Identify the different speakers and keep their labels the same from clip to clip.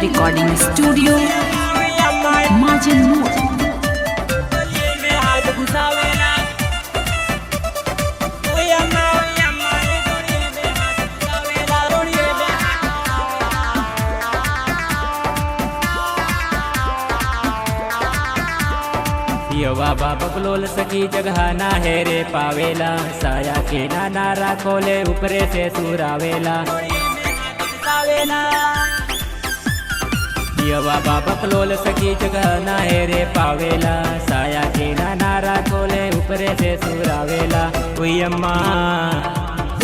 Speaker 1: Recording studio माजन मोड़।
Speaker 2: यवा बाबा बकलोल सकी जगह ना है रे पावेला, साया के नारा खोले ऊपरे से सुरावेला। यवा बाबा बकलोल सकी जगह ना है रे पावेला, साया के नारा खोले ऊपरे से सुरावेला। उई अम्मा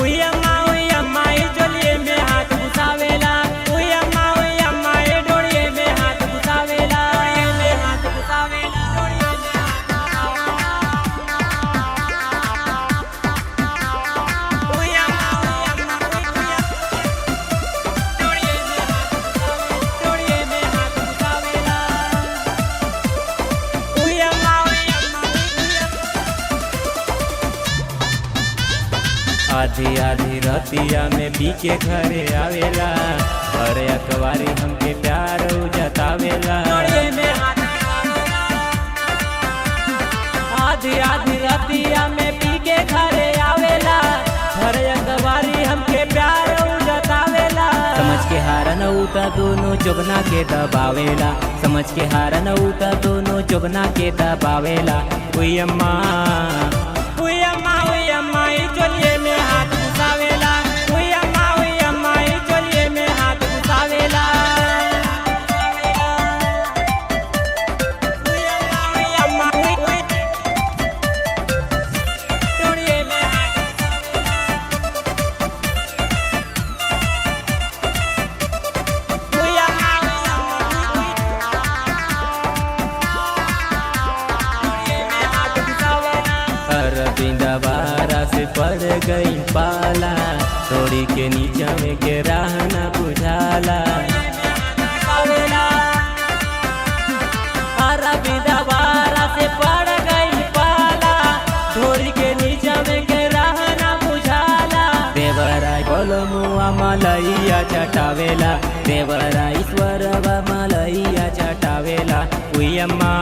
Speaker 2: उई अम्मा उई अम्मा ये जोलिए में हाथ घुसावेला। उई अम्मा ये डोरिए में हाथ घुसावेला, में हाथ घुसावेला। आधी आधी रतिया में पी के घरे आवेला, अरे अखबारी हमके प्यार जतावेला। आधी आधी रतिया में पी के घरे आवेला, अरे अखबारी हमके प्यार जतावेला। समझ के हारन उता दोनों जोगना के दबावेला, समझ के हारन उता दोनों जोगना के दबावेला। उई अम्मा ये चलिए में हाथ घुसावेला। उई अम्मा ये चलिए में हाथ घुसावेला। बिंदाबारा से पड़ गई पाला, तोड़ी के नीचे में के रहना बुझाला। बिंदाबारा से पड़ गई पाला, तोड़ी के नीचे में के रहना बुझाला। देवरा बोलो मुआ मलैया चटावेला, देवरा ईश्वर मलैया चटावेला। उई अम्मा